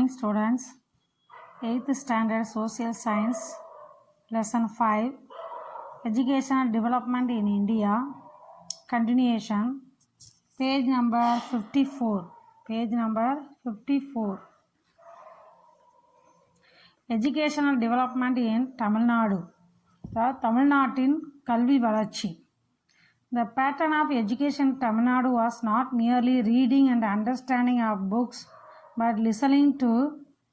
morning students. 8th standard social science lesson 5 educational development in India continuation page number 54 educational development in Tamil Nadu தமிழ்நாட்டின் கல்வி வளர்ச்சி. The pattern of education in Tamil Nadu was not merely reading and understanding of books but listening to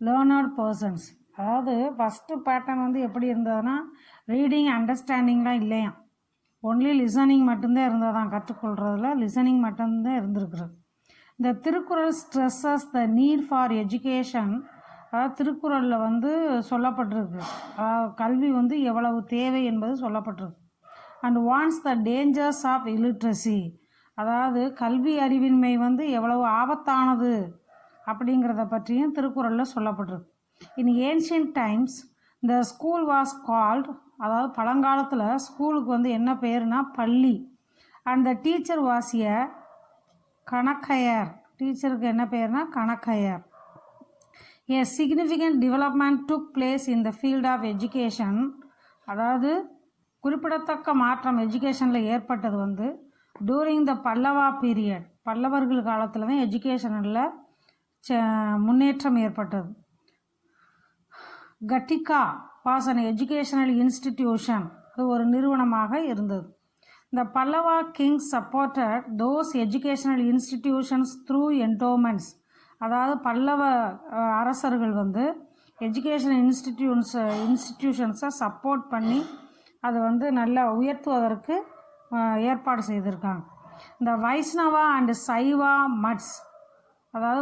learned persons. அதாவது first pattern வந்து எப்படி இருந்ததுன்னா reading அண்டர்ஸ்டாண்டிங்லாம் இல்லையா, only listening மட்டும்தான் இருந்ததான். கற்றுக்கொள்கிறதுல listening மட்டும்தான் இருந்திருக்குறது. இந்த Thirukkural stresses the need for education. அதாவது திருக்குறளில் வந்து சொல்லப்பட்டிருக்கு, கல்வி வந்து எவ்வளவு தேவை என்பது சொல்லப்பட்டிருக்கு. And warns the dangers of illiteracy. அதாவது கல்வி அறிவின்மை வந்து எவ்வளவு ஆபத்தானது அப்படிங்கிறத பற்றியும் திருக்குறளில் சொல்லப்பட்டிருக்கு. In ancient times the school was called, அதாவது பழங்காலத்தில் ஸ்கூலுக்கு வந்து என்ன பேருனா பள்ளி. And the teacher was a கணக்கையர். டீச்சருக்கு என்ன பேர்னா கணக்கையர். A significant development took place in the field of education. அதாவது குறிப்பிடத்தக்க மாற்றம் எஜுகேஷனில் ஏற்பட்டது வந்து டூரிங் த பல்லவா பீரியட். பல்லவர்கள் காலத்தில் தான் எஜுகேஷனில் முன்னேற்றம் ஏற்பட்டது. கட்டிகா வாஸ் அன் எஜுகேஷனல் இன்ஸ்டிடியூஷன். அது ஒரு நிறுவனமாக இருந்தது. The Pallava kings supported those educational institutions through endowments. அதாவது பல்லவ அரசர்கள் வந்து எஜுகேஷன் இன்ஸ்டிடியூஷன்ஸை சப்போர்ட் பண்ணி அதை வந்து நல்லா உயர்த்துவதற்கு ஏற்பாடு செய்திருக்காங்க. இந்த வைஷ்ணவா அண்ட் சைவா மட்ஸ், அதாவது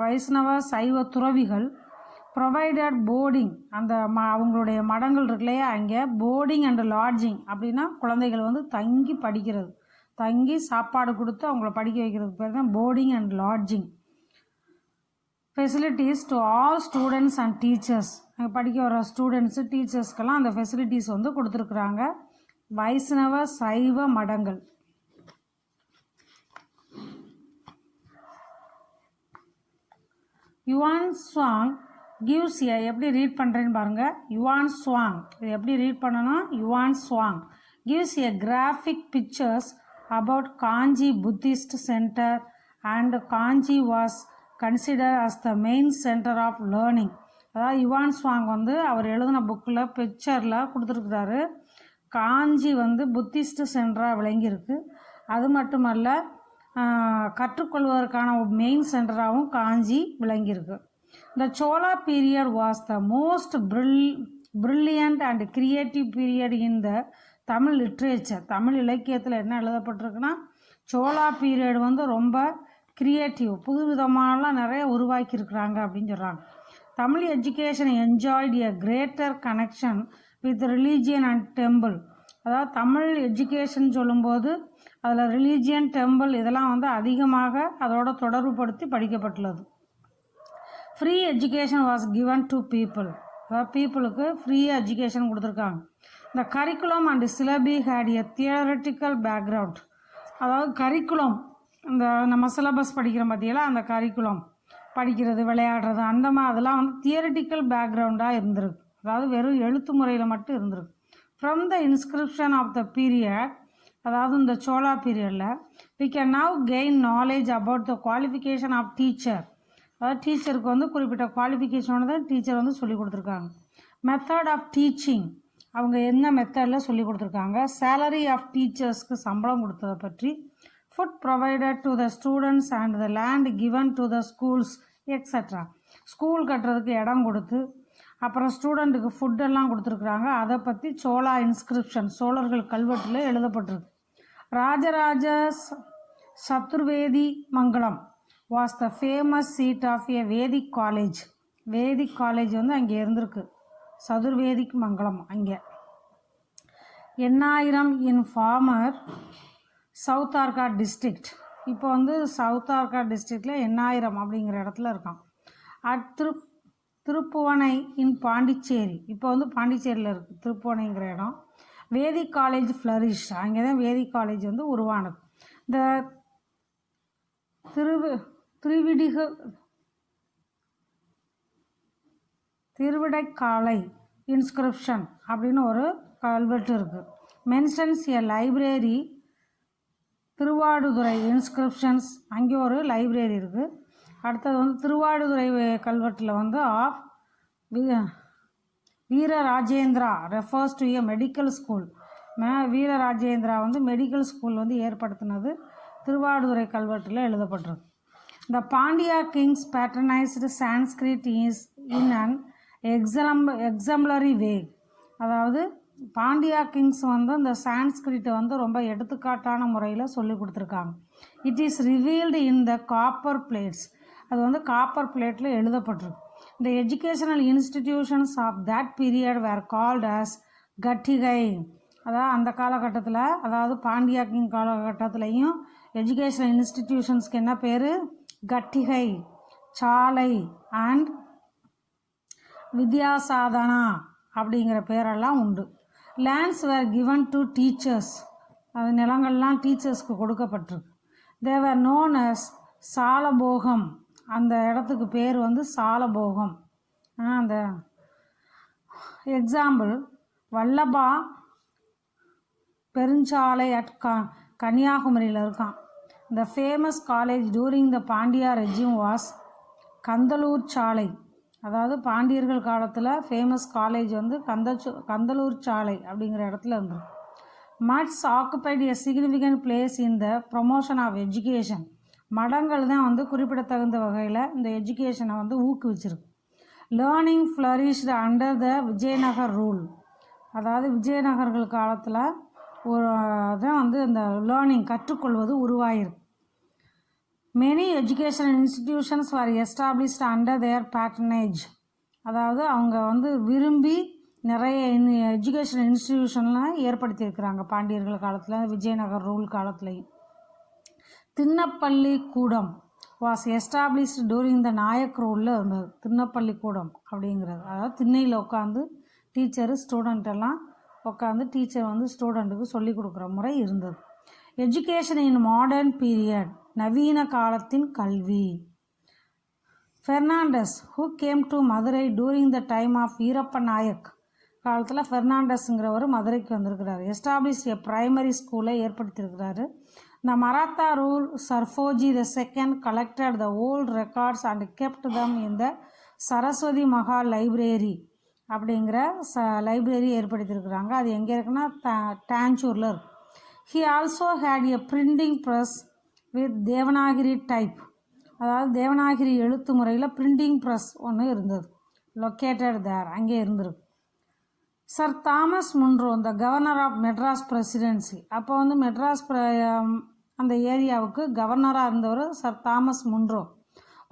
வைஷ்ணவ சைவ துறவிகள் ப்ரொவைடட் போர்டிங். அந்த அவங்களுடைய மடங்கள் இருக்கு இல்லையா, அங்கே போர்டிங் அண்ட் லாட்ஜிங் அப்படின்னா குழந்தைகள் வந்து தங்கி படிக்கிறது, தங்கி சாப்பாடு கொடுத்து அவங்கள படிக்க வைக்கிறதுக்கு பேர் தான் boarding and lodging. Facilities to all students and teachers. அங்கே படிக்க வர ஸ்டூடெண்ட்ஸு டீச்சர்ஸ்க்கெல்லாம் அந்த ஃபெசிலிட்டிஸ் வந்து கொடுத்துருக்குறாங்க. வைஷ்ணவ சைவ மடங்கள். யுவான் சுவாங் gives a, எப்படி ரீட் பண்ணுறேன்னு பாருங்கள். யுவான் சுவாங் இது எப்படி ரீட் பண்ணணும். Yuan Chwang gives a graphic pictures about Kanchi Buddhist center and Kanchi was considered as the main center of learning. அதாவது யுவான் சுவாங் வந்து அவர் எழுதின புக்கில் பிக்சரில் கொடுத்துருக்குறாரு. காஞ்சி வந்து புத்திஸ்ட் சென்டராக விளங்கியிருக்கு. அது மட்டுமல்ல கற்றுக்கொள்வதற்கான மெயின் சென்டராகவும் காஞ்சி விளங்கியிருக்கு. The Chola period was the most brilliant and creative period in the Tamil literature. Tamil இலக்கியத்தில் என்ன எழுதப்பட்டிருக்குன்னா சோலா பீரியட் வந்து ரொம்ப கிரியேட்டிவ், புது விதமானலாம் நிறைய உருவாக்கியிருக்கிறாங்க அப்படின்னு சொல்கிறாங்க. Tamil education enjoyed a greater connection with religion and temple. அதாவது தமிழ் எஜுகேஷன் சொல்லும்போது அதில் ரிலீஜியன், டெம்பிள் இதெல்லாம் வந்து அதிகமாக அதோட தொடர்புபடுத்தி படிக்கப்பட்டுள்ளது. Free education was given to people. அதாவது பீப்புளுக்கு ஃப்ரீ எஜுகேஷன் கொடுத்துருக்காங்க. இந்த curriculum and syllabi had a theoretical background. அதாவது கரிக்குலம், இந்த நம்ம சிலபஸ் படிக்கிற மத்தியில் அந்த கரிக்குலம் படிக்கிறது, விளையாடுறது, அந்த அதெல்லாம் வந்து தியரட்டிக்கல் பேக்ரவுண்டாக இருந்திருக்கு. அதாவது வெறும் எழுத்து முறையில் மட்டும் இருந்திருக்கு. From the inscription of the period, அதாவது இந்த சோலா பீரியடில் we can now gain knowledge about the qualification of teacher. அதாவது டீச்சருக்கு வந்து குறிப்பிட்ட குவாலிஃபிகேஷனோட தான் டீச்சர் வந்து சொல்லி கொடுத்துருக்காங்க. மெத்தட் ஆஃப் டீச்சிங், அவங்க என்ன மெத்தடில் சொல்லி கொடுத்துருக்காங்க. சேலரி ஆஃப் டீச்சர்ஸ்க்கு சம்பளம் கொடுத்ததை பற்றி. Food provided to the students and the land given to the schools extra. School கட்டுறதுக்கு இடம் கொடுத்து அப்புறம் ஸ்டூடெண்ட்டுக்கு ஃபுட்டெல்லாம் கொடுத்துருக்குறாங்க. அதை பற்றி சோலா இன்ஸ்கிரிப்ஷன், சோழர்கள் கல்வெட்டில் எழுதப்பட்டிருக்கு. Rajaraja Chaturvedi Mangalam was the famous seat of a Vedic college. Vedic college வந்து அங்கே இருந்திருக்கு, சதுர்வேதிக் மங்கலம் அங்கே. Ennayiram in former south Arcot district. இப்போ வந்து சவுத் ஆர்காட் டிஸ்ட்ரிக்டில் எண்ணாயிரம் அப்படிங்கிற இடத்துல இருக்கான். திருப்புவனை இன் பாண்டிச்சேரி, இப்போ வந்து பாண்டிச்சேரியில் இருக்குது திருப்புவனைங்கிற இடம். வேதிக் காலேஜ் ஃப்ளரிஷ், அங்கே தான் வேதிக் காலேஜ் வந்து உருவானது. இந்த திருவிடைக்காலை இன்ஸ்கிரிப்ஷன் அப்படின்னு ஒரு கல்வெட்டு இருக்குது. Mentions a library Thiruvaduthurai inscriptions, அங்கே ஒரு லைப்ரரி இருக்குது. அடுத்தது வந்து திருவாடுதுறை கல்வெட்டில் வந்து of Virarajendra refers to a medical school. Virarajendra வந்து மெடிக்கல் ஸ்கூல் வந்து ஏற்படுத்தினது திருவாடுதுறை கல்வெட்டில் எழுதப்பட்டிருக்கு. The Pandya kings patronized Sanskrit is in an exemplary way. அதாவது பாண்டியா கிங்ஸ் வந்து இந்த சான்ஸ்கிரிட்டை வந்து ரொம்ப எடுத்துக்காட்டான முறையில் சொல்லி கொடுத்துருக்காங்க. It is revealed in the copper plates. அது வந்து காப்பர் பிளேட்டில் எழுதப்பட்டிருக்கு. The educational institutions of that period were called as ghatika. அதாவது அந்த காலகட்டத்தில், அதாவது பாண்டியா கிங் காலகட்டத்திலையும் எஜுகேஷனல் இன்ஸ்டிடியூஷன்ஸ்க்கு என்ன பேர்? கட்டிகை, சாலை அண்ட் வித்யாசாதனா அப்படிங்கிற பேரெல்லாம் உண்டு. Lands were given to teachers. அது நிலங்கள்லாம் டீச்சர்ஸ்க்கு கொடுக்கப்பட்டிருக்கு. They were known as Salabhogam. அந்த இடத்துக்கு பேர் வந்து சாலபோகம். அந்த எக்ஸாம்பிள் வல்லபா பெருஞ்சாலை அட் கன்னியாகுமரியில் இருக்கான். The famous college during the Pandya regime was Kandalur சாலை. அதாவது பாண்டியர்கள் காலத்தில் ஃபேமஸ் காலேஜ் வந்து கந்தலூர் சாலை அப்படிங்கிற இடத்துல இருந்தது. Mutts occupied a significant place in the promotion of education. மடங்கள் தான் வந்து குறிப்பிடத்தகுந்த வகையில் இந்த எஜுகேஷனை வந்து ஊக்குவிச்சிருக்கு. Learning flourished under the Vijayanagar rule. அதாவது விஜயநகர்கள் காலத்தில் ஒரு தான் வந்து இந்த லேர்னிங் கற்றுக்கொள்வது உருவாயிருக்கு. Many educational institutions are established under their patronage. அதாவது அவங்க வந்து விரும்பி நிறைய எஜுகேஷனல் இன்ஸ்டிடியூஷன்லாம் ஏற்படுத்தியிருக்கிறாங்க பாண்டியர்கள் காலத்தில், விஜயநகர் ரூல் காலத்துலேயும். திண்ணப்பள்ளி கூடம் was established during the Nayak ரூலில் இருந்தது. திண்ணப்பள்ளி கூடம் அப்படிங்கிறது, அதாவது திண்ணையில் உட்காந்து டீச்சரு ஸ்டூடெண்ட்டெல்லாம் உட்காந்து டீச்சர் வந்து ஸ்டூடெண்ட்டுக்கு சொல்லிக் கொடுக்குற முறை இருந்தது. Education in modern period. நவீன காலத்தின் கல்வி. Fernandes who came to Madurai during the time of Veerappa Nayak காலத்தில் ஃபெர்னாண்டஸ்ங்கிறவர் மதுரைக்கு வந்திருக்கிறார். எஸ்டாப்ளிஷ் எ பிரைமரி ஸ்கூலை ஏற்படுத்தியிருக்கிறாரு. இந்த Maratha rule Serfoji the second collected the old records and kept them in the Saraswathi Mahal library அப்படிங்கிற லைப்ரரி ஏற்படுத்தியிருக்கிறாங்க. அது எங்கே இருக்குன்னா டாஞ்சூரில் இருக்கு. He also had a printing press with Devanagari type. அதாவது தேவநாகிரி எழுத்து முறையில் பிரிண்டிங் ப்ரெஸ் ஒன்று இருந்தது. லொக்கேட்டட் தேர், அங்கே இருந்திருக்கு. Sir Thomas Munro the governor of Madras presidency. அப்போ வந்து மெட்ராஸ் அந்த ஏரியாவுக்கு கவர்னராக இருந்தவர் Sir Thomas Munro.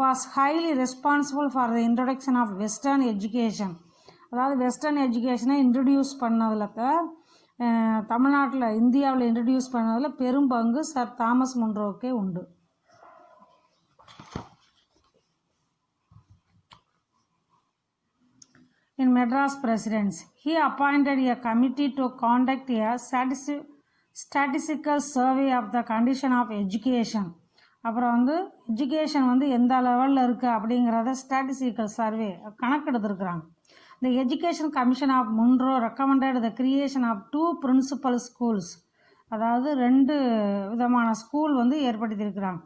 Was highly responsible for the introduction of western education. அதாவது வெஸ்டர்ன் எஜுகேஷனை இன்ட்ரடியூஸ் பண்ணதில் தமிழ்நாட்டில் இந்தியாவில் இன்ட்ரடியூஸ் பண்ணதில் பெரும் பங்கு சர் தாமஸ் முன்ரோவுக்கே உண்டு. In Madras Presidency, he appointed a committee to conduct a statistical survey of the condition of education. அப்புறம் வந்து எஜுகேஷன் வந்து எந்த லெவலில் இருக்குது அப்படிங்கிறத ஸ்டாட்டிஸ்டிக்கல் சர்வே கணக்கெடுத்துருக்குறாங்க. The Education Commission of Munro recommended the creation of 2 principal schools. அதாவது 2 விதமான ஸ்கூல் வந்து ஏற்படுத்தியிருக்கிறாங்க.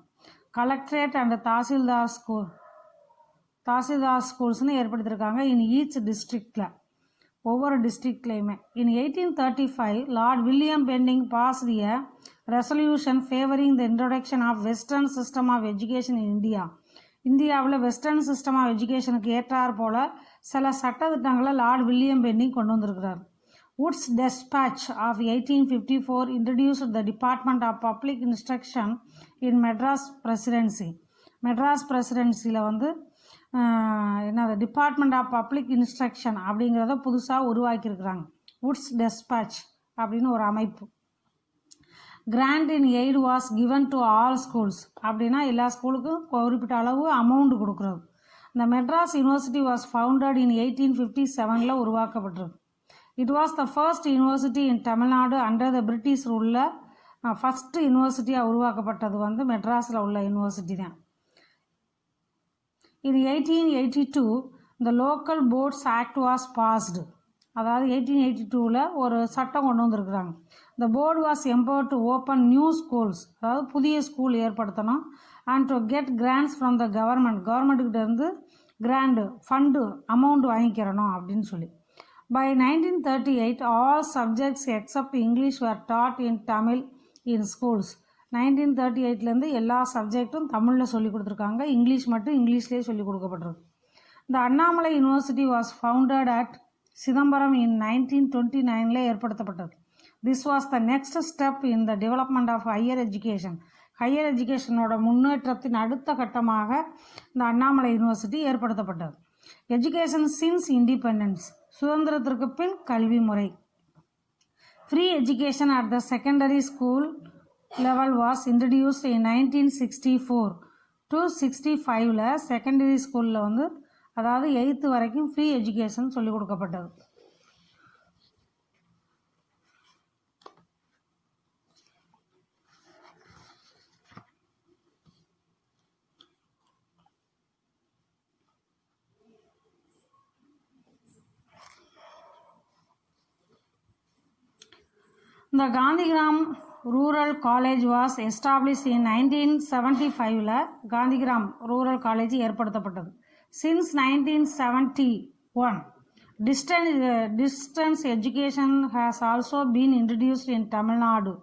கலெக்டரேட் அண்ட் தாசில்தார் ஸ்கூல்ஸ்னு ஏற்படுத்தியிருக்காங்க இன் ஈச் டிஸ்ட்ரிக்டில், ஒவ்வொரு டிஸ்ட்ரிக்ட்லேயுமே. In 1835 Lord William Bentinck passed a resolution favouring the introduction of western system of education in India. இந்தியாவில் வெஸ்டர்ன் சிஸ்டம் ஆஃப் எஜுகேஷனுக்கு ஏற்றார் போல் சில சட்டத்திட்டங்களை லார்ட் வில்லியம் பெண்டிங் கொண்டு வந்திருக்கிறார். Wood's despatch of 1854 introduced the department of public instruction in Madras presidency. Madras பிரசிடென்சியில் வந்து என்னது டிபார்ட்மெண்ட் ஆஃப் பப்ளிக் இன்ஸ்ட்ரக்ஷன் அப்படிங்கிறத புதுசாக உருவாக்கியிருக்கிறாங்க. வுட்ஸ் டெஸ்பேட்ச் அப்படின்னு ஒரு அமைப்பு. Grant in aid was given to all schools. அப்படின்னா எல்லா ஸ்கூலுக்கும் குறிப்பிட்ட அளவு அமௌண்ட் கொடுக்குறது. இந்த Madras university was founded in 1857 உருவாக்கப்பட்டிருக்கு. It was the first university in Tamil Nadu under the British ரூலில். ஃபஸ்ட்டு யூனிவர்சிட்டியாக உருவாக்கப்பட்டது வந்து மெட்ராஸில் உள்ள யூனிவர்சிட்டி தான். In 1882, the local boards act was passed. அதாவது 1882ல் ஒரு சட்டம் கொண்டு வந்திருக்கிறாங்க. The board was empowered to open new schools, அதாவது புதிய ஸ்கூல் ஏற்படுத்தணும், and to get grants from the கவர்மெண்ட்கிட்ட இருந்து கிராண்டு ஃபண்டு அமௌண்ட் வாங்கிக்கிறணும் அப்படின்னு சொல்லி. By 1938 all subjects except English were taught in Tamil in schools. 1938லேருந்து எல்லா சப்ஜெக்டும் தமிழில் சொல்லி கொடுத்துருக்காங்க, இங்கிலீஷ் மட்டும் இங்கிலீஷ்லேயே சொல்லி கொடுக்கப்பட்டிருக்கு. The Annamalai University was founded at Chidambaram in 1929ல் ஏற்படுத்தப்பட்டது. This was the next step in the development of higher education. Higher எஜுகேஷனோட முன்னேற்றத்தின் அடுத்த கட்டமாக இந்த அண்ணாமலை யூனிவர்சிட்டி ஏற்படுத்தப்பட்டது. எஜுகேஷன் சின்ஸ் இண்டிபெண்டன்ஸ், சுதந்திரத்திற்கு பின் கல்வி முறை. Free education at the secondary school level was introduced in 1964 to 65ல் செகண்டரி ஸ்கூலில் வந்து அதாவது 8th வரைக்கும் ஃப்ரீ எஜுகேஷன் சொல்லிக் கொடுக்கப்பட்டது. The Gandhigram Rural College was established in 1975ல் காந்திகிராம் ரூரல் காலேஜ் ஏற்படுத்தப்பட்டது. Since 1971, distance education has also been introduced in Tamil Nadu.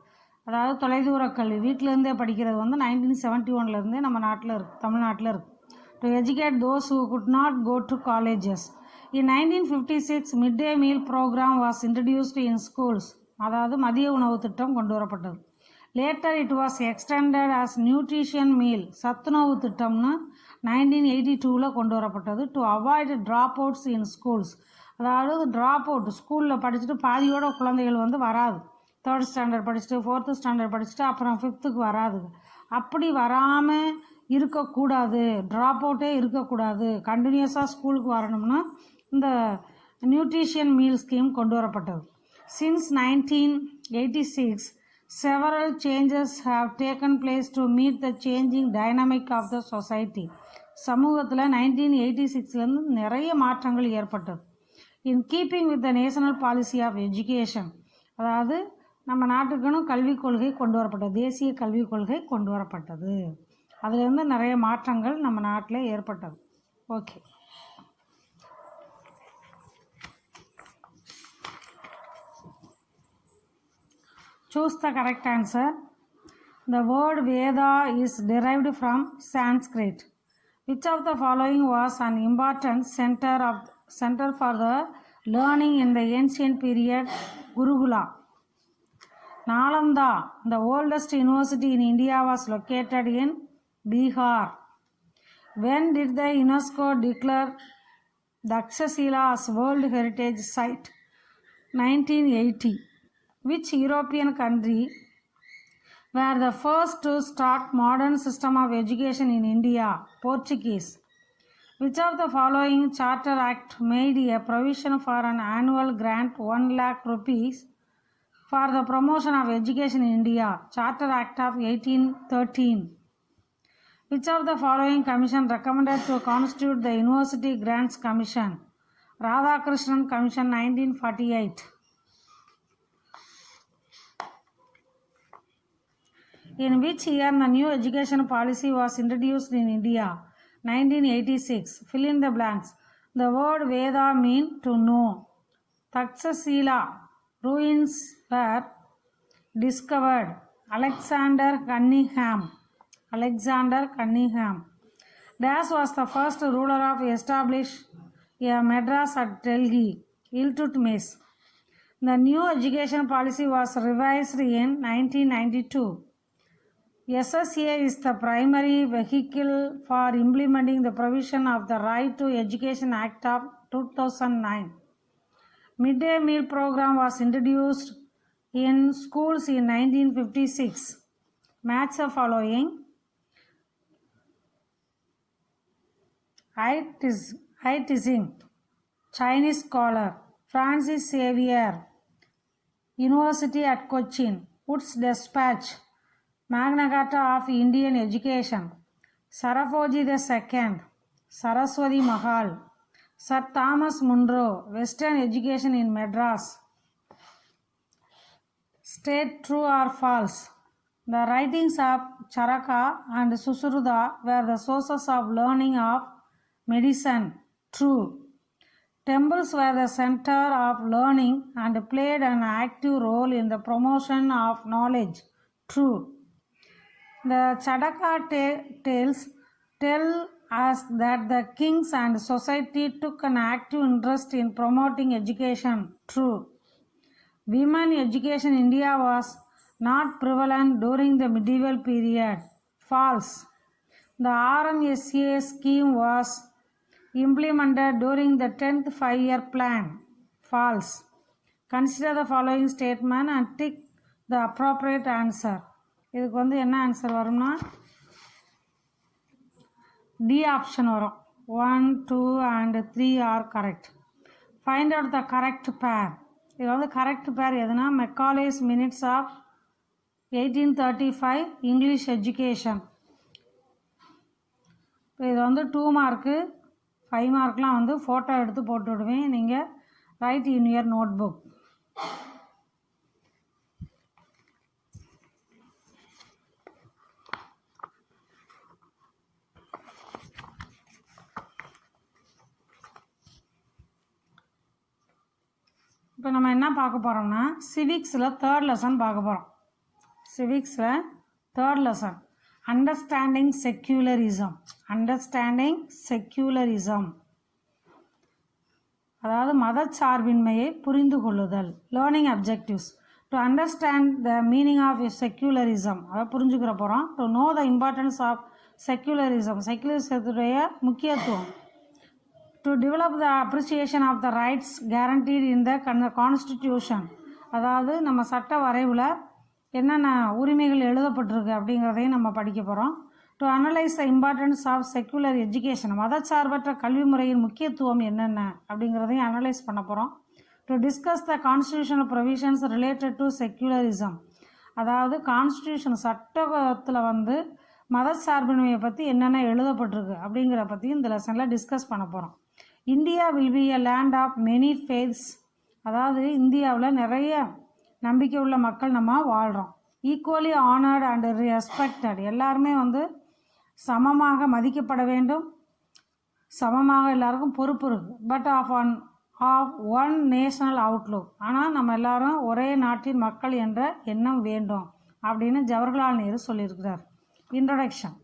அதாவது தொலைதூர கல்வி வீட்டிலேருந்தே படிக்கிறது வந்து 1971லேருந்தே நம்ம நாட்டில் இருக்குது, தமிழ்நாட்டில் இருக்குது. To educate those who could not go to colleges. In 1956, midday meal program was introduced in schools. அதாவது மதிய உணவு திட்டம் கொண்டு வரப்பட்டது. Later it was extended as nutrition meal, சத்துணவு திட்டம்னு 1982ல் கொண்டு வரப்பட்டது. To avoid drop outs in schools, அதாவது ட்ராப் அவுட் ஸ்கூலில் படிச்சுட்டு பாதியோட குழந்தைகள் வந்து வராது, 3rd ஸ்டாண்டர்ட் படிச்சுட்டு 4th ஸ்டாண்டர்ட் படிச்சுட்டு அப்புறம் 5th வராது. அப்படி வராமல் இருக்கக்கூடாது, ட்ராப் அவுட்டே இருக்கக்கூடாது, கண்டினியூஸாக ஸ்கூலுக்கு வரணும்னா இந்த நியூட்ரிஷன் மீல் ஸ்கீம் கொண்டு வரப்பட்டது. Since 1986, several changes have taken place to meet the changing dynamic of the society. சமூகத்தில் 1986லேருந்து நிறைய மாற்றங்கள் ஏற்பட்டது. In keeping with the national policy of education, அதாவது நம்ம நாட்டுக்குன்னு கல்விக் கொள்கை கொண்டு வரப்பட்டது, தேசிய கல்விக் கொள்கை கொண்டு வரப்பட்டது. அதுலேருந்து நிறைய மாற்றங்கள் நம்ம நாட்டில் ஏற்பட்டது. Okay, choose the correct answer. The word Veda is derived from Sanskrit. Which of the following was an important center for the learning in the ancient period? Gurukula. Nalanda, the oldest university in India, was located in Bihar. When did the UNESCO declare Takshashila as World Heritage Site? 1980. Which European country were the first to start modern system of education in India? Portuguese. Which of the following Charter Act made a provision for an annual grant 1 lakh rupees for the promotion of education in India? Charter Act of 1813. Which of the following commission recommended to constitute the University Grants Commission? Radhakrishnan Commission 1948. In which year the new education policy was introduced in India? 1986. Fill in the blanks. The word Veda means to know. Takshashila ruins were discovered. Alexander Cunningham. Dash was the first ruler of establish a Madras at Delhi. Iltutmish. The new education policy was revised in 1992. SSA is the primary vehicle for implementing the provision of the Right to Education Act of 2009. Midday meal program was introduced in schools in 1956. Match the following. Hai Tizing, Chinese scholar. Francis Xavier, University at Cochin. Wood's Dispatch, Magna Carta of Indian Education. Saravoji II, Saraswati Mahal, Sir Thomas Munro, Western Education in Madras. State true or false? The writings of Charaka and Sushruta were the sources of learning of medicine. True. Temples were the center of learning and played an active role in the promotion of knowledge. True. The Charaka tales tell us that the kings and society took an active interest in promoting education. True. Women education in India was not prevalent during the medieval period. False. The RMSA scheme was implemented during the 10th 5-year plan. False. Consider the following statement and tick the appropriate answer. இதுக்கு வந்து என்ன answer வரும்னா D option வரும். 1, 2 and 3 are correct. Find out the correct pair. இது வந்து correct பேர் எதுனா Macaulay's minutes of 1835 English education. இது வந்து 2 மார்க்கு 5 மார்க்லாம் வந்து ஃபோட்டோ எடுத்து போட்டு விடுவேன். நீங்கள் write in your notebook. இப்போ நம்ம என்ன பார்க்க போகிறோம்னா சிவிக்ஸில் 3rd லெசன் பார்க்க போகிறோம். சிவிக்ஸில் 3rd lesson understanding secularism. Understanding secularism அதாவது மதச்சார்பின்மையை புரிந்து கொள்ளுதல். Learning objectives. To understand the meaning of secularism அதை புரிஞ்சுக்கிற போகிறோம். To know the importance of secularism. செக்யூலரிசத்துடைய முக்கியத்துவம். To develop the appreciation of the rights guaranteed in the constitution. அதாவது நம்ம சட்ட வரைவில் என்னென்ன உரிமைகள் எழுதப்பட்டிருக்கு அப்படிங்கிறதையும் நம்ம படிக்க போகிறோம். To analyse the importance of secular education. மதச்சார்பற்ற கல்வி முறையின் முக்கியத்துவம் என்னென்ன அப்படிங்கிறதையும் அனலைஸ் பண்ண போகிறோம். To discuss the constitutional provisions related to secularism. அதாவது கான்ஸ்டியூஷன் சட்டத்தில் வந்து மதச்சார்பின்மையை பற்றி என்னென்ன எழுதப்பட்டிருக்கு அப்படிங்கிற பற்றியும் இந்த லெசனில் டிஸ்கஸ் பண்ண போகிறோம். India will be a land of many faiths. அதாவது இந்தியாவில் நிறைய நம்பிக்கை உள்ள மக்கள் நம்ம வாழ்கிறோம். Equally honoured and respected. எல்லாருமே வந்து சமமாக மதிக்கப்பட வேண்டும், சமமாக எல்லாருக்கும் பொறுப்பு இருக்குது. But of one national outlook. ஆனால் நம்ம எல்லாரும் ஒரே நாட்டின் மக்கள் என்ற எண்ணம் வேண்டும் அப்படின்னு ஜவஹர்லால் நேரு சொல்லியிருக்கிறார். Introduction.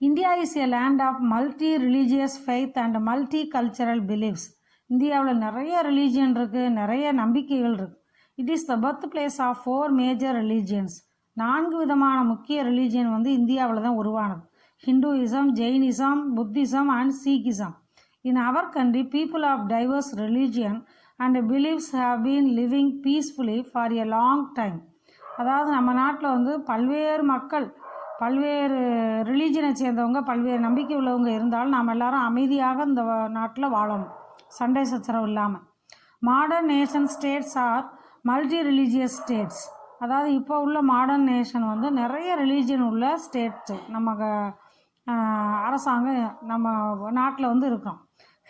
India is a land of multi-religious faith and multicultural beliefs. இந்தியாவில் நிறைய ரிலீஜியன் இருக்குது, நிறைய நம்பிக்கைகள் இருக்குது. It is the birthplace of 4 major religions. 4 விதமான முக்கிய ரிலீஜியன் வந்து இந்தியாவில் தான் உருவானது. Hinduism, Jainism, Buddhism and Sikhism. In our country people of diverse religion and believes have been living peacefully for a long time. அதாவது நம்ம நாட்டில் வந்து பல்வேறு மக்கள், பல்வேறு ரிலீஜனை சேர்ந்தவங்க, பல்வேறு நம்பிக்கை உள்ளவங்க இருந்தாலும் நாம் எல்லாரும் அமைதியாக இந்த நாட்டில் வாழணும், சண்டை சச்சரவு இல்லாமல். Modern nation states are multi religious states. அதாவது இப்போ உள்ள மாடர்ன் நேஷன் வந்து நிறைய ரிலீஜியன் உள்ள ஸ்டேட்ஸு நம்ம அரசாங்கம் நம்ம நாட்டில் வந்து இருக்கிறோம்.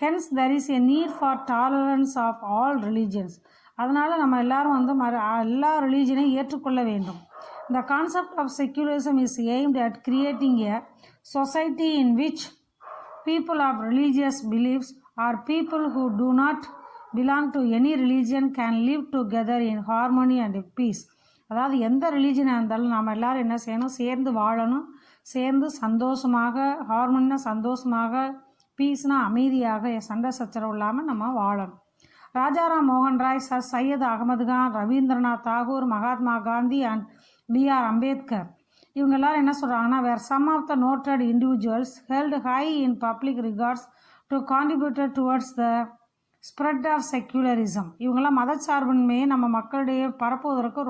Hence there is a need for tolerance of all religions. அதனால் நம்ம எல்லாரும் வந்து எல்லா ரிலீஜனையும் ஏற்றுக்கொள்ள வேண்டும். The concept of secularism is aimed at creating a society in which people of religious beliefs or people who do not belong to any religion can live together in harmony and peace. அதாவது எந்த ரிலீஜனாக இருந்தாலும் நாம் எல்லோரும் என்ன செய்யணும், சேர்ந்து வாழணும், சேர்ந்து சந்தோஷமாக, ஹார்மோனியாக சந்தோஷமாக, பீஸ்னால் அமைதியாக, சண்டை சச்சரவு இல்லாமல் நம்ம வாழணும். ராஜாராம் மோகன் Roy, sir Syed Ahmed Khan, Rabindranath Tagore, Mahatma Gandhi and B.R. Ambedkar இவங்க எல்லாரும் என்ன சொல்கிறாங்கன்னா, where some of the noted individuals held high in public records to contributed towards the spread of secularism. இவங்கெல்லாம் மதச்சார்பின்மையை நம்ம மக்களிடையே பரப்புவதற்கு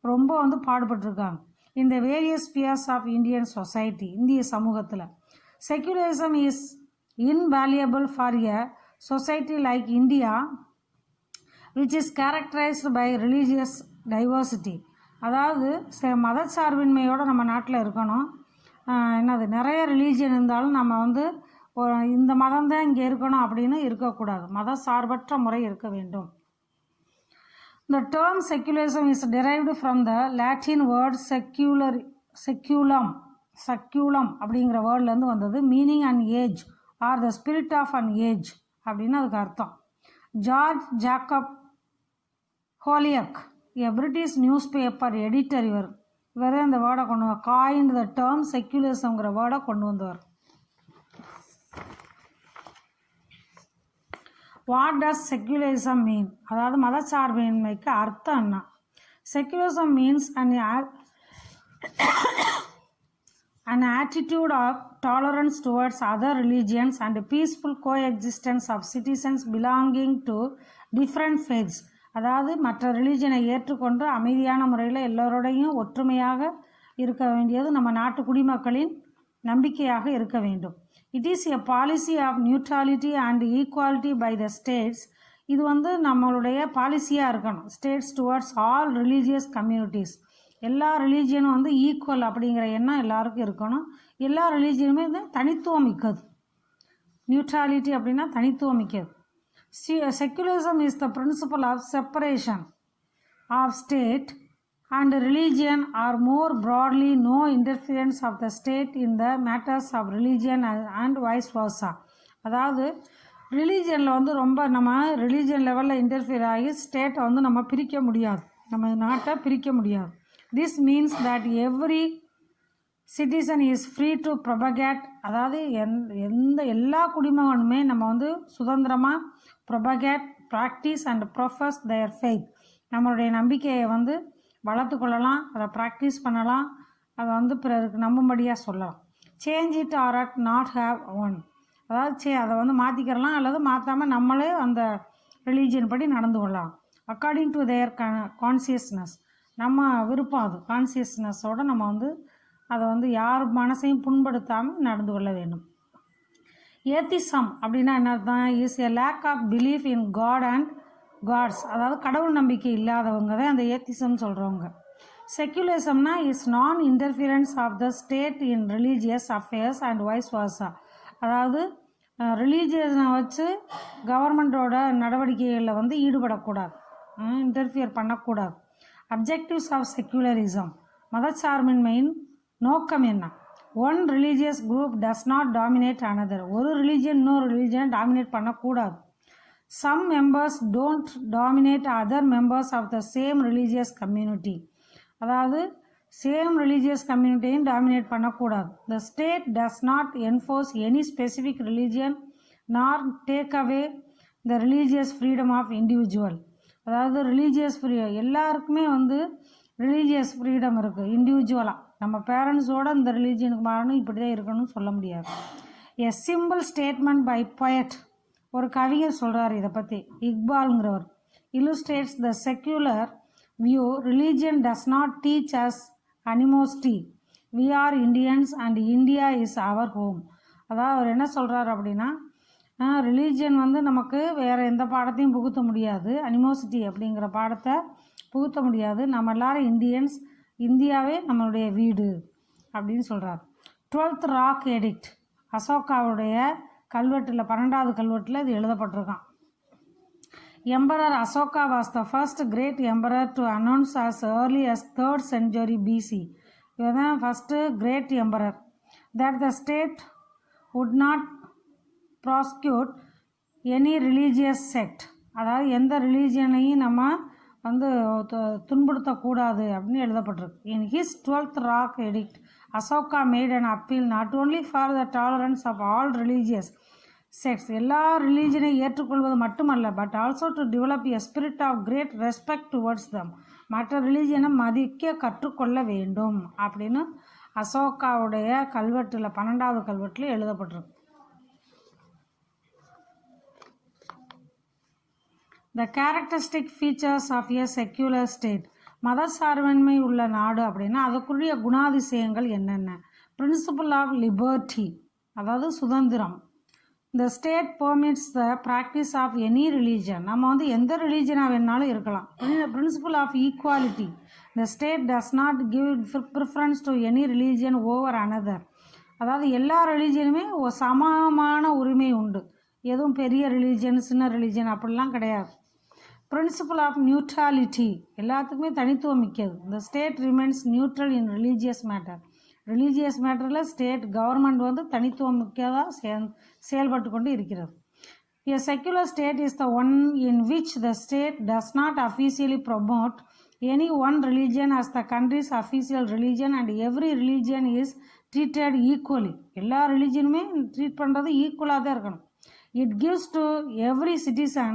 ரொம்ப வந்து பாடுபட்டிருக்காங்க. இந்த various spheres of Indian society. இந்திய சமூகத்தில் secularism is invaluable for a society like India which is characterised by religious diversity. அதாவது மதச்சார்பின்மையோடு நம்ம நாட்டில் இருக்கணும். என்னது நிறைய ரிலீஜியன் இருந்தாலும் நம்ம வந்து இந்த மதம் தான் இங்கே இருக்கணும் அப்படின்னு இருக்கக்கூடாது. மத சார்பற்ற முறை இருக்க வேண்டும். The term secularism is derived from the Latin word seculum அப்படிங்கிற வேர்ட்லேருந்து வந்தது. Meaning and age or the spirit of an age அப்படின்னு அதுக்கு அர்த்தம். George Jacob Holyoake, a British newspaper editor, இவர் இந்த வேர்டை கொண்டு வந்தார். காயின்ட் த டேர்ம் செக்யூலரிசம்ங்கிற வேர்டை கொண்டு வந்தவர். வாட் டஸ் செக்யூலரிசம் மீன்? அதாவது மதச்சார்பின்மைக்கு அர்த்தம் என்ன? Secularism means an attitude of tolerance towards other religions and peaceful coexistence of citizens belonging to different faiths. அதாவது மற்ற ரிலீஜனை ஏற்றுக்கொண்டு அமைதியான முறையில் எல்லோரோடையும் ஒற்றுமையாக இருக்க வேண்டியது நம்ம நாட்டு குடிமக்களின் நம்பிக்கையாக இருக்க வேண்டும். It is a policy of neutrality and equality by the states. இது நம்மளுடைய பாலிசியாக இருக்கணும். States towards all religious communities. எல்லா ரிலீஜியனும் ஈக்குவல் அப்படிங்கிற எண்ணம் எல்லாருக்கும் இருக்கணும். எல்லா ரிலீஜியனுமே தனித்துவம் மிக்கது. நியூட்ராலிட்டி அப்படின்னா தனித்துவம் மிக்கது. Secularism is the principle of separation of state and religion, or more broadly, no interference of the state in the matters of religion and vice versa. அதாவது ரிலீஜியனில் ரொம்ப நம்ம ரிலீஜியன் லெவலில் இன்டர்ஃபியர் ஆகி ஸ்டேட்டை நம்ம பிரிக்க முடியாது, நம்ம நாட்டை பிரிக்க முடியாது. This means that every citizen is free to propagate. அதாவது எல்லா குடிமகனுமே நம்ம சுதந்திரமாக propagate, practice and profess their faith. நம்மளுடைய நம்பிக்கையை வளர்த்து கொள்ளலாம், அதை ப்ராக்டிஸ் பண்ணலாம், அதை பிறருக்கு நம்பும்படியாக சொல்லலாம். Change it or at not have one. அதாவது அதை மாற்றிக்கிறலாம் அல்லது மாற்றாமல் நம்மளே அந்த ரிலீஜியன் படி நடந்து கொள்ளலாம். According to their consciousness. நம்ம விருப்பம் அது கான்சியஸ்னஸோடு நம்ம அதை யார் மனசையும் புண்படுத்தாமல் நடந்து கொள்ள வேண்டும். ஏத்திசம் அப்படின்னா என்ன அர்த்தம்? Is a lack of belief in god and gods. அதாவது கடவுள் நம்பிக்கை இல்லாதவங்க தான் அந்த ஏத்திசம் சொல்கிறவங்க. செக்யூலரிசம்னா is non interference of the state in religious affairs and vice versa. அதாவது ரிலீஜியஸை வச்சு கவர்மெண்ட்டோட நடவடிக்கைகளில் ஈடுபடக்கூடாது, இன்டர்ஃபியர் பண்ணக்கூடாது. Objectives of secularism. மதச்சார்பின்மையின் நோக்கம் என்ன? One religious group does not dominate another. ஒரு ரிலீஜியன் இன்னொரு ரிலீஜியனை டாமினேட் பண்ணக்கூடாது. Some members don't dominate other members of the same religious community. அதாவது சேம் ரிலீஜியஸ் கம்யூனிட்டியும் டாமினேட் பண்ணக்கூடாது. The state does not enforce any specific religion nor take away the religious freedom of individual. அதாவது religious எல்லாருக்குமே religious freedom இருக்குது இண்டிவிஜுவலாக. நம்ம பேரண்ட்ஸோட இந்த ரிலீஜியனுக்கு மாறணும், இப்படி தான் இருக்கணும்னு சொல்ல முடியாது. A simple statement by poet. ஒரு கவிஞர் சொல்கிறார் இதை பற்றி, இக்பால்ங்கிறவர். illustrates the secular view. Religion does not teach us animosity. We are Indians and India is our home. அதாவது அவர் என்ன சொல்கிறார் அப்படின்னா, ரிலீஜியன் நமக்கு வேறு எந்த பாடத்தையும் புகுத்த முடியாது, அனிமோசிட்டி அப்படிங்கிற பாடத்தை புகுத்த முடியாது. நம்ம எல்லாரும் இந்தியன்ஸ், இந்தியாவே நம்மளுடைய வீடு அப்படின்னு சொல்கிறார். 12th rock edict. அசோகாவுடைய கல்வெட்டில் 12வது கல்வெட்டில் இது எழுதப்பட்டிருக்கான். Emperor Ashoka was the first great emperor to announce as early as 3rd century BC. இவர் தான் first great emperor. That the state would not prosecute any religious sect. அதாவது எந்த ரிலீஜியனையும் நம்ம துன்புறுத்தக்கூடாது அப்படின்னு எழுதப்பட்டிருக்கு. In his 12th rock edict Ashoka made an appeal not only for the tolerance of all religious sects. எல்லா ரிலீஜனை ஏற்றுக்கொள்வது மட்டுமல்ல, but also to develop a spirit of great respect towards தம். மற்ற ரிலீஜனை மதிக்க கற்றுக்கொள்ள வேண்டும் அப்படின்னு அசோகாவுடைய கல்வெட்டில் 12வது கல்வெட்டில் எழுதப்பட்டிருக்கு. The characteristic features of a secular state. மதசார்பின்மை உள்ள நாடு அப்படின்னா அதுக்குரிய குணாதிசயங்கள் என்னென்ன? பிரின்சிபல் ஆஃப் லிபர்ட்டி, அதாவது சுதந்திரம். The state permits the practice of any religion. நம்ம எந்த ரிலீஜனாக வேணாலும் இருக்கலாம். Principle of equality. The state does not give preference to any religion over another. அதாவது எல்லா ரிலீஜியனுமே ஒரு சமமான உரிமை உண்டு. எதுவும் பெரிய ரிலீஜியன் சின்ன ரிலீஜியன் அப்படிலாம் கிடையாது. பிரின்சிபல் ஆஃப் நியூட்ராலிட்டி, எல்லாத்துக்குமே தனித்துவம் மிக்கது. இந்த state remains neutral in religious matter. Religious மேட்டரில் ஸ்டேட் கவர்மெண்ட் வந்து தனித்துவம் மிக்கதாக செயல்பட்டு கொண்டு இருக்கிறது. A secular state is the one in which the state does not officially promote any one religion as the country's official religion and every religion is treated equally. எல்லா ரிலீஜியனுமே treat பண்ணுறது ஈக்குவலாக தான் இருக்கணும். It gives to every citizen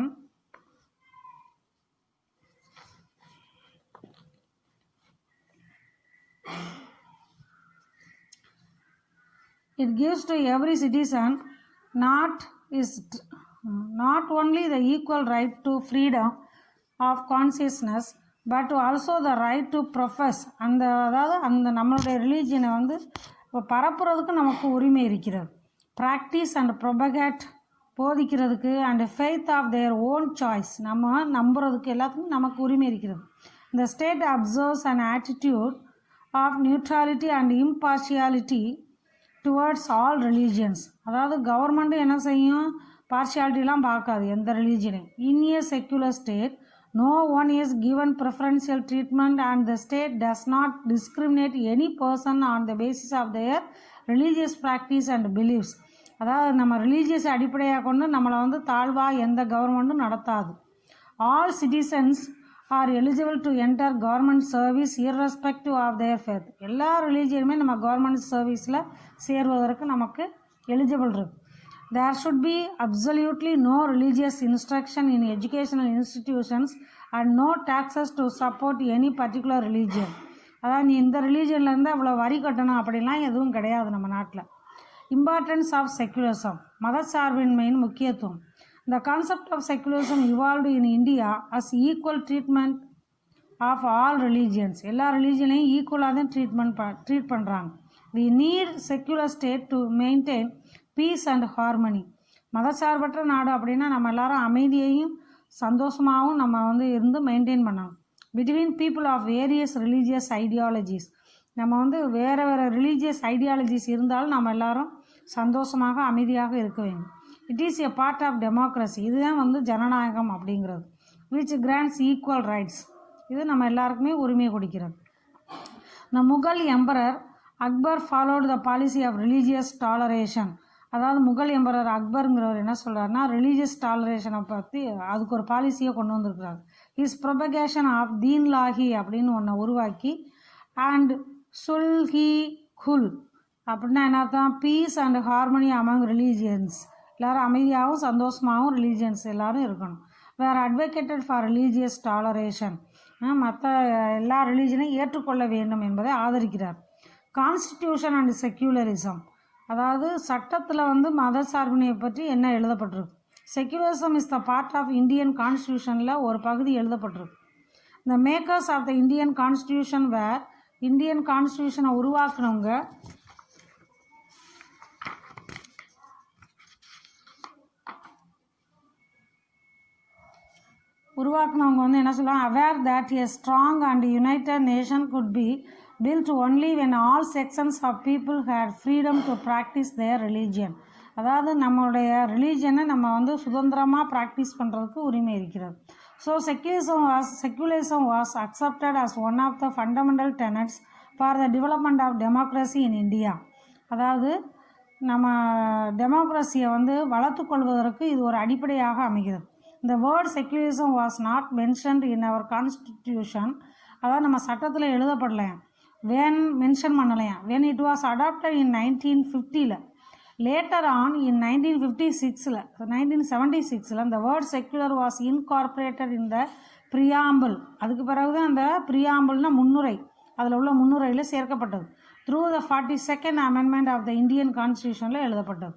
not only the equal right to freedom of consciousness but also the right to profess. அந்த நம்மளுடைய ரிலீஜியனை வந்து பரப்புறதுக்கு நமக்கு உரிமை இருக்கிறது. ப்ராக்டிஸ் அண்ட் ப்ரொபகேட், போதிக்கிறதுக்கு, and faith of their own choice, நம்ம நம்புறதுக்கு எல்லாத்துக்கும் நமக்கு உரிமை இருக்கிறது. இந்த state observes and attitude of neutrality and impartiality towards all religions. அதாவது கவர்மெண்ட்டு என்ன செய்யும், பார்ஷியாலிட்டிலாம் பார்க்காது எந்த ரிலீஜியனையும். In a secular state no one is given preferential treatment and the state does not discriminate any person on the basis of their religious practice and beliefs. அதாவது நம்ம religious அடிப்படையாக கொண்டு நம்மளை வந்து தாழ்வாக எந்த கவர்மெண்ட்டும் நடத்தாது. All citizens are eligible to enter government service irrespective of their faith. எல்லா ரிலீஜியனுமே நம்ம கவர்மெண்ட் சர்வீஸில் சேர்வதற்கு நமக்கு எலிஜிபிள் இருக்குது. There should be absolutely no religious instruction in educational institutions and no taxes to support any particular religion. அதாவது நீ இந்த ரிலீஜியன்லேருந்து அவ்வளோ வரி கட்டணும் அப்படிலாம் எதுவும் கிடையாது நம்ம நாட்டில். இம்பார்ட்டன்ஸ் ஆஃப் செக்குலரிசம், மதச்சார்பின்மையின் முக்கியத்துவம். The concept of secularism evolved in India as equal treatment of all religions. எல்லா ரிலீஜனையும் ஈக்குவலாக தான் ட்ரீட் பண்ணுறாங்க. We need secular state to maintain peace and harmony. மதச்சார்பற்ற நாடு அப்படின்னா நம்ம எல்லாரும் அமைதியையும் சந்தோஷமாகவும் நம்ம வந்து இருந்து மெயின்டைன் பண்ணணும். Between people of various religious ideologies, நம்ம வந்து வேறு வேறு ரிலீஜியஸ் ஐடியாலஜிஸ் இருந்தாலும் நம்ம எல்லாரும் சந்தோஷமாக அமைதியாக இருக்க வேண்டும். It is a part of democracy, இதுதான் வந்து ஜனநாயகம் அப்படிங்கிறது. விச் கிராண்ட்ஸ் ஈக்குவல் ரைட்ஸ், இது நம்ம எல்லாருக்குமே உரிமை கொடுக்கிறது. The Mughal emperor Akbar followed the policy of religious toleration. அதாவது முகல் எம்பரர் அக்பருங்கிறவர் என்ன சொல்கிறாருன்னா, ரிலீஜியஸ் டாலரேஷனை பற்றி அதுக்கு ஒரு பாலிசியை கொண்டு வந்திருக்கிறார். Is propagation of Din Ilahi அப்படின்னு ஒன்றை உருவாக்கி அண்ட் சுல்ஹி குல் அப்படின்னா என்ன அர்த்தம், peace and harmony among religions, எல்லோரும் அமைதியாகவும் சந்தோஷமாகவும் ரிலீஜியன்ஸ் எல்லோரும் இருக்கணும். Were advocated for religious toleration, மற்ற எல்லா ரிலீஜனையும் ஏற்றுக்கொள்ள வேண்டும் என்பதை ஆதரிக்கிறார். கான்ஸ்டிடியூஷன் அண்ட் செக்யூலரிசம், அதாவது சட்டத்தில் வந்து மத சார்பினை பற்றி என்ன எழுதப்பட்டிருக்கு. Secularism is the part of Indian கான்ஸ்டியூஷனில் ஒரு பகுதி எழுதப்பட்டிருக்கு. The makers of the Indian constitution where, Indian கான்ஸ்டியூஷனை உருவாக்குனவங்க வந்து என்ன சொல்லுவாங்க, aware that a strong and united nation could be built only when all sections of people had freedom to practice their religion. அதாவது நம்மளுடைய ரிலீஜனை நம்ம வந்து சுதந்திரமாக ப்ராக்டிஸ் பண்ணுறதுக்கு உரிமை இருக்கிறது. So secularism was accepted as one of the fundamental tenets for the development of democracy in India. அதாவது நம்ம டெமோக்ரஸியை வந்து வளர்த்துக்கொள்வதற்கு இது ஒரு அடிப்படையாக அமைகிறது. The word secularism was not mentioned in our constitution. அதாவது நம்ம சட்டத்தில் எழுதப்படலையா, when மென்ஷன் பண்ணலையா, when it was adopted in 1950. Later on in 1976 the word secular was incorporated in the preamble. அதுக்கு பிறகு தான் அந்த preambleனா முன்னுரை, அதில் உள்ள முன்னுரையில் சேர்க்கப்பட்டது. through the 42nd amendment of the Indian Constitutionல எழுதப்பட்டது.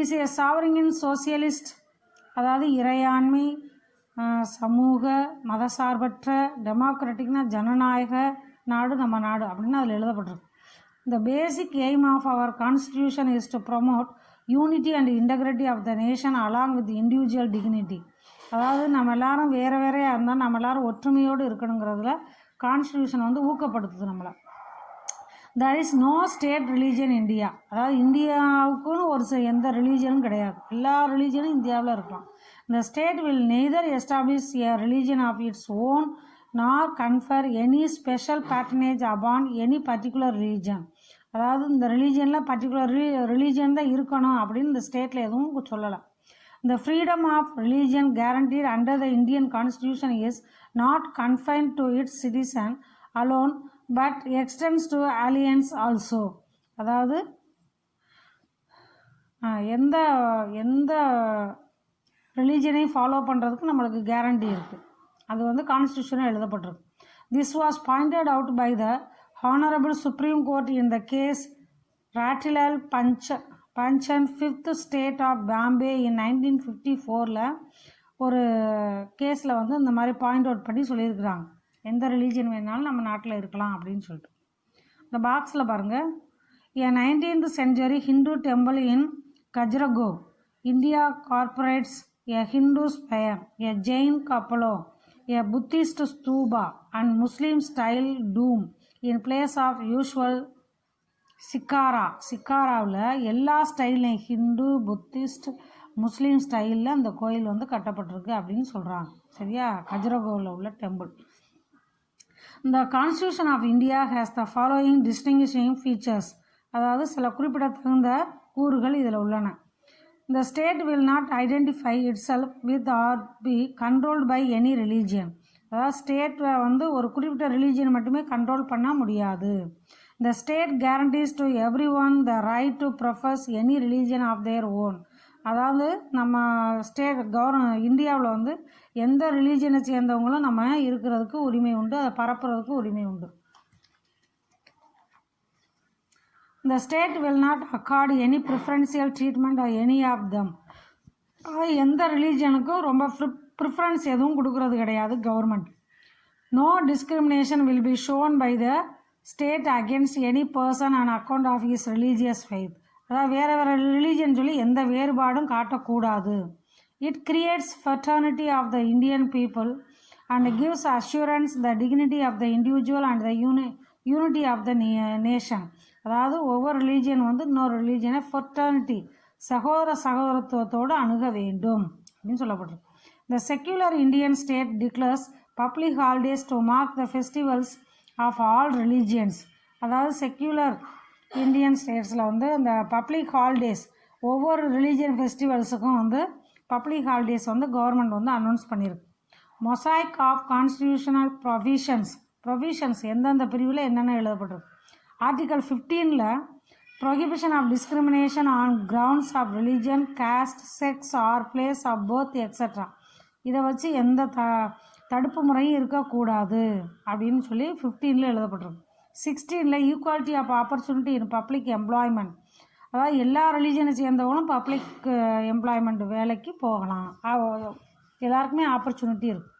is a sovereign socialist, அதாவது இறையாண்மை, சமூக மதசார்பற்ற, டெமோக்ராட்டிக்னா ஜனநாயக நாடு நம்ம நாடு அப்படின்னு அதில் எழுதப்பட்டிருக்கு. The basic aim of our constitution is to promote unity and integrity of the nation along with individual dignity. அதாவது நம்ம எல்லாரும் வேறு வேறையாக இருந்தால் நம்ம எல்லாரும் ஒற்றுமையோடு இருக்கணுங்கிறதுல கான்ஸ்டியூஷன் வந்து ஊக்கப்படுத்துது நம்மளை. there is no state religion in India. அதாவது இந்தியாவுக்குன்னு ஒரு எந்த ரிலீஜனும் கிடையாது. எல்லா ரிலீஜனும் இந்தியாவில் இருக்கலாம். The state will neither establish a religion of its own nor confer any special patronage upon any particular religion. அதாவது இந்த ரிலீஜனில் பர்டிகுலர் ரிலீஜன் தான் இருக்கணும் அப்படின்னு இந்த ஸ்டேட்டில் எதுவும் சொல்லலை. The freedom of religion guaranteed under the Indian Constitution is not confined to its citizen alone but extends to aliens also. அதாவது எந்த எந்த ரிலீஜனை ஃபாலோ பண்ணுறதுக்கு நம்மளுக்கு கேரண்டி இருக்குது. அது வந்து கான்ஸ்டியூஷனில் எழுதப்பட்டிருக்கு. This was pointed out by the honourable supreme court in the case Ratilal Panachand 5th state of Bombay in 1954 ஒரு கேஸில் வந்து இந்த மாதிரி பாயிண்ட் அவுட் பண்ணி சொல்லியிருக்கிறாங்க. எந்த ரிலீஜன் வேணாலும் நம்ம நாட்டில் இருக்கலாம் அப்படின்னு சொல்லிட்டு. இந்த பாக்ஸில் பாருங்கள், a 19th century Hindu temple in Khajuraho, India corporates a Hindu spire, a Jain cupola, a Buddhist stupa and Muslim style dome in place of usual சிக்காராவில் எல்லா ஸ்டைல்லையும் ஹிந்து புத்திஸ்ட் முஸ்லீம் ஸ்டைலில் அந்த கோயில் வந்து கட்டப்பட்டிருக்கு அப்படின்னு சொல்கிறாங்க. சரியா? கஜுராஹோவில் உள்ள டெம்பிள். இந்த constitution of India has the following distinguishing features. அதாவது சில குறிப்பிடத்தகுந்த கூறுகள் இதில் உள்ளன. இந்த state will not identify itself with or be controlled by any religion. அதாவது ஸ்டேட்டை வந்து ஒரு குறிப்பிட்ட ரிலீஜியன் மட்டுமே கண்ட்ரோல் பண்ண முடியாது. The state guarantees to everyone the right to profess any religion of their own. அதாவது நம்ம ஸ்டேட் இந்தியாவில் வந்து எந்த ரிலீஜனை சேர்ந்தவங்களும் நம்ம இருக்கிறதுக்கு உரிமை உண்டு, அதை பரப்புறதுக்கு உரிமை உண்டு. The state will not accord any preferential treatment or any of them. எந்த ரிலீஜனுக்கும் ரொம்ப ப்ரிஃபரன்ஸ் எதுவும் கொடுக்கறது கிடையாது government. No discrimination will be shown by the state against any person on account of his religious faith. அதாவது வேறு வேறு religion சொல்லி எந்த வேறுபாடும் காட்டக்கூடாது. It creates fraternity of the Indian people and gives assurance the dignity of the individual and the unity of the nation. அதாவது ஒவ்வொரு religion வந்து இன்னொரு ரிலீஜனை fraternity சகோதரத்துவத்தோடு அணுக வேண்டும் அப்படின்னு சொல்லப்பட்டிருக்கு. The secular Indian state declares public holidays to mark the festivals of all religions. அதாவது secular Indian ஸ்டேட்ஸில் வந்து இந்த பப்ளிக் ஹாலிடேஸ் ஒவ்வொரு ரிலீஜியன் ஃபெஸ்டிவல்ஸுக்கும் வந்து பப்ளிக் ஹாலிடேஸ் வந்து கவர்மெண்ட் வந்து அனௌன்ஸ் பண்ணியிருக்கு. மொசைக் ஆஃப் கான்ஸ்டியூஷனல் ப்ரொவிஷன்ஸ் எந்தெந்த பிரிவில் என்னென்ன எழுதப்பட்டிருக்கு. Article 15 prohibition of discrimination on grounds of religion, caste, sex or place of birth extra. இதை வச்சு எந்த தடுப்பு முறையும் இருக்கக்கூடாது அப்படின்னு சொல்லி 15 எழுதப்பட்டிருக்கு. 16 equality of opportunity in public employment. அதாவது எல்லா ரிலீஜனை சேர்ந்தவங்களும் பப்ளிக் எம்ப்ளாய்மெண்ட் வேலைக்கு போகலாம், எல்லாருக்குமே ஆப்பர்ச்சுனிட்டி இருக்குது.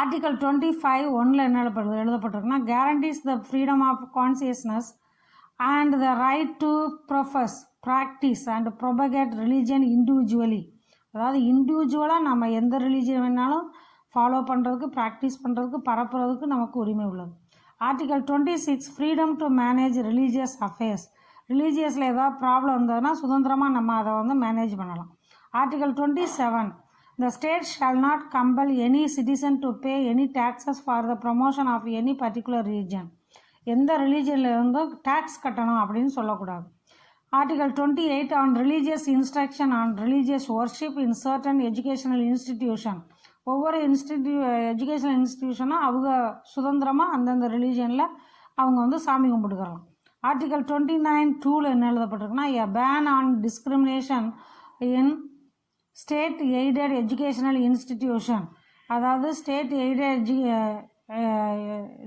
ஆர்டிகல் 25(1) என்ன எழுதப்பட்டிருக்குன்னா, guarantees the freedom of consciousness and the right to profess, practise and propagate religion individually. அதாவது இண்டிவிஜுவலாக நம்ம எந்த ரிலீஜன் வேணாலும் ஃபாலோ பண்ணுறதுக்கு, ப்ராக்டிஸ் பண்ணுறதுக்கு, பரப்புறதுக்கு நமக்கு உரிமை உள்ளது. Article 26 freedom to manage religious affairs. ரிலீஜியஸில் ஏதாவது ப்ராப்ளம் இருந்ததுன்னா சுதந்திரமாக நம்ம அதை வந்து மேனேஜ் பண்ணலாம். Article 27 the state shall not compel any citizen to pay any taxes for the promotion of any particular religion. எந்த ரிலீஜனில் இருந்தும் டேக்ஸ் கட்டணும் அப்படின்னு சொல்லக்கூடாது. Article 28 on religious instruction on religious worship in certain educational institution. ஒவ்வொரு educational இன்ஸ்டிடியூஷனும் அவங்க சுதந்திரமாக அந்தந்த ரிலீஜனில் அவங்க வந்து சாமி கும்பிட்டுக்கலாம். ஆர்டிகல் 29(2) என்ன எழுதப்பட்டிருக்குன்னா, a ban on discrimination in state aided educational institution. அதாவது ஸ்டேட் எய்டட்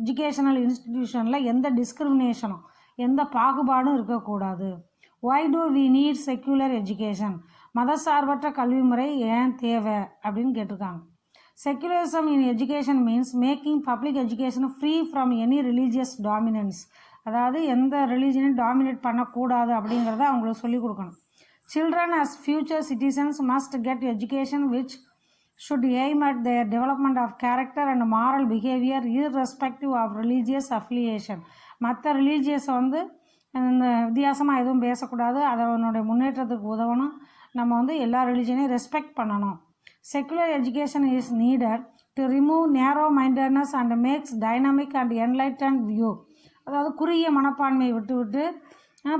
எஜுகேஷனல் இன்ஸ்டிடியூஷனில் எந்த டிஸ்கிரிமினேஷனும் எந்த பாகுபாடும் இருக்கக்கூடாது. Why do we need secular education? மதசார்பற்ற கல்வி முறை ஏன் தேவை அப்படின்னு கேட்டிருக்காங்க. Secularism in education means making public education free from any religious dominance. அதாவது எந்த ரிலீஜனையும் டாமினேட் பண்ணக்கூடாது அப்படிங்கிறத அவங்களுக்கு சொல்லிக் கொடுக்கணும். Children as future citizens must get education which should aim at their development of character and moral behavior irrespective of religious affiliation. மற்ற ரிலீஜியஸை வந்து இந்த வித்தியாசமாக எதுவும் பேசக்கூடாது, அதனுடைய முன்னேற்றத்துக்கு உதவணும். நம்ம வந்து எல்லா ரிலீஜனையும் ரெஸ்பெக்ட் பண்ணணும். Secular education is needed to remove narrow mindedness and makes dynamic and enlightened view. அதாவது குறுகிய மனப்பான்மையை விட்டு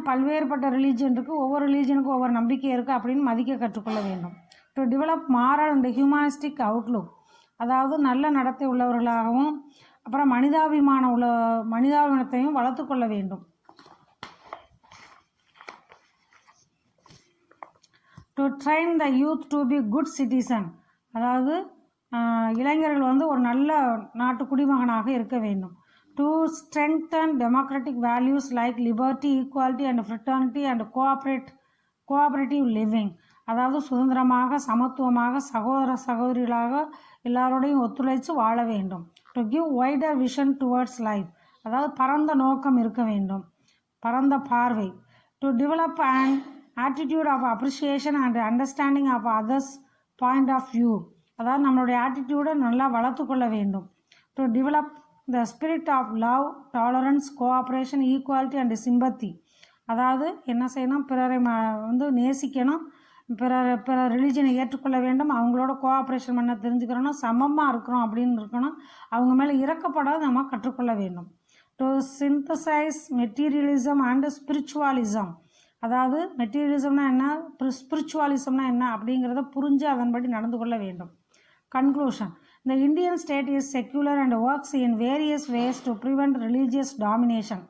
பல்வேறுபட்ட ரிலீஜன் இருக்குது, ஒவ்வொரு ரிலீஜனுக்கும் ஒவ்வொரு நம்பிக்கை இருக்குது அப்படின்னு மதிக்க கற்றுக்கொள்ள வேண்டும். To develop moral and humanistic Outlook, அதாவது நல்ல நடத்தை உள்ளவர்களாகவும் அப்புறம் மனிதாபிமானத்தையும் வளர்த்து கொள்ள வேண்டும். To train the youth to be good citizen, அதாவது இளைஞர்கள் வந்து ஒரு நல்ல நாட்டு குடிமகனாக இருக்க வேண்டும். To strengthen democratic values like liberty, equality and fraternity and cooperative living, அதாவது சுதந்திரமாக சமத்துவமாக சகோதரிகளாக எல்லாரோடையும் ஒத்துழைத்து வாழ வேண்டும். To give wider vision towards life, அதாவது பரந்த நோக்கம் இருக்க வேண்டும், பரந்த பார்வை. To develop and attitude of appreciation and understanding of others point of view, அதாவது நம்மளுடைய ஆட்டிடியூடை நல்லா வளர்த்து கொள்ள வேண்டும். To develop the spirit of love, tolerance, cooperation, equality and sympathy, அதாவது என்ன செய்யணும், பிறரை வந்து நேசிக்கணும், பிற ரிலீஜனை ஏற்றுக்கொள்ள வேண்டும், அவங்களோட கோஆப்ரேஷன் பண்ண தெரிஞ்சுக்கிறோன்னா, சமமாக இருக்கிறோம் அப்படின்னு இருக்கணும், அவங்க மேலே இறக்கப்படாத நம்ம கற்றுக்கொள்ள வேண்டும். To synthesise materialism and spiritualism, அதாவது மெட்டீரியலிசம்னா என்ன, ஸ்பிரிச்சுவலிசம்னா என்ன அப்படிங்கிறத புரிஞ்சு அதன்படி நடந்து கொள்ள வேண்டும். Conclusion. The Indian state is secular and works in various ways to prevent religious domination.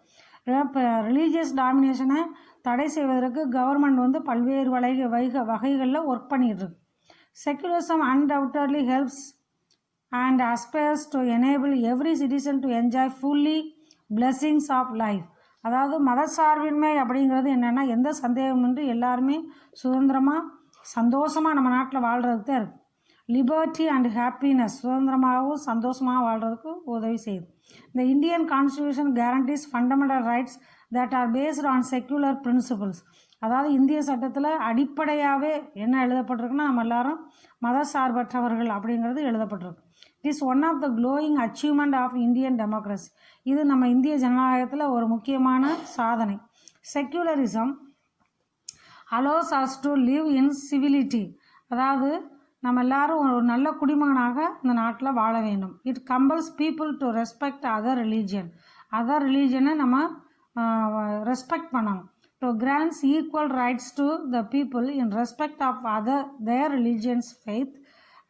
Religious டாமினேஷனை தடை செய்வதற்கு கவர்மெண்ட் வந்து பல்வேறு வகைகளில் ஒர்க் பண்ணிகிட்ருக்கு. Secularism undoubtedly helps and aspires to enable every citizen to enjoy fully blessings of life. அதாவது மதசார்பின்மை அப்படிங்கிறது என்னென்னா, எந்த சந்தேகமின்றி எல்லாருமே சுதந்திரமாக சந்தோஷமாக நம்ம நாட்டில் வாழ்கிறதுக்கு தான் இருக்குது. லிபர்ட்டி அண்ட் ஹாப்பினஸ், சுதந்திரமாகவும் சந்தோஷமாக வாழ்கிறதுக்கு உதவி செய்யுது. இந்த Indian constitution guarantees fundamental rights that are based on secular principles, அதாவது இந்திய சட்டத்தில் அடிப்படையாகவே என்ன எழுதப்பட்டிருக்குன்னா, நம்ம எல்லாரும் மதசார்பற்றவர்கள் அப்படிங்கிறது எழுதப்பட்டிருக்கு. It is one of the glowing achievement of Indian democracy, இது நம்ம இந்திய ஜனநாயகத்தில் ஒரு முக்கியமான சாதனை. Secularism allows us to live in civility, அதாவது நம்ம எல்லாரும் ஒரு நல்ல குடிமகனாக இந்த நாட்டில் வாழ வேண்டும். It compels people to respect other ரிலீஜனை நம்ம ரெஸ்பெக்ட் பண்ணணும். To grants equal rights to the people in respect of their religions faith,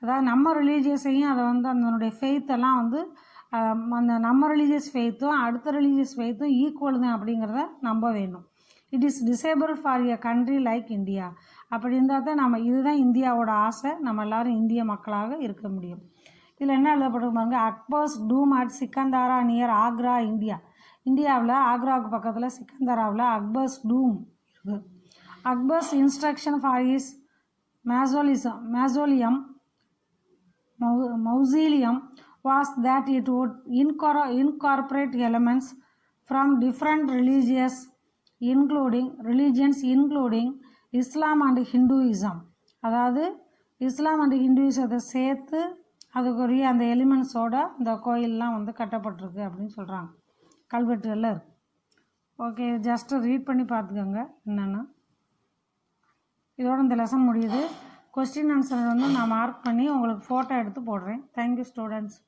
அதாவது நம்ம ரிலீஜியஸையும் அதை வந்து அதனுடைய ஃபெய்த்தெல்லாம் வந்து அந்த நம்ம ரிலீஜியஸ் ஃபெய்த்தும் அடுத்த ரிலீஜியஸ் ஃபெய்த்தும் ஈக்குவல் தான் அப்படிங்கிறத நம்ப வேண்டும். It is disable for a country like India, அப்படி இருந்தால் தான் நம்ம, இதுதான் இந்தியாவோட ஆசை, நம்ம எல்லோரும் இந்திய மக்களாக இருக்க முடியும். இதில் என்ன எழுதப்பட்டிருப்பாங்க, Akbar's tomb at Sikandra near Agra, இந்தியாவில் ஆக்ராவுக்கு பக்கத்தில் சிக்கந்தாராவில் அக்பர்ஸ் டூம் இருக்குது. Akbar's instruction for is mausoleum was that it would incorporate elements from different religions including Islam and Hinduism, அதாவது இஸ்லாம் அண்ட் ஹிந்துயிசத்தை சேர்த்து அதுக்குரிய அந்த எலிமெண்ட்ஸோட இந்த கோயிலெலாம் வந்து கட்டப்பட்டிருக்கு அப்படின்னு சொல்கிறாங்க, கல்வெட்டுகளில் இருக்குது. ஓகே, ஜஸ்ட்டு ரீட் பண்ணி பார்த்துக்கோங்க என்னென்னா. இதோட இந்த லெசன் முடியுது. கொஸ்டின் ஆன்சர் வந்து நான் மார்க் பண்ணி உங்களுக்கு ஃபோட்டோ எடுத்து போடுறேன். Thank you students.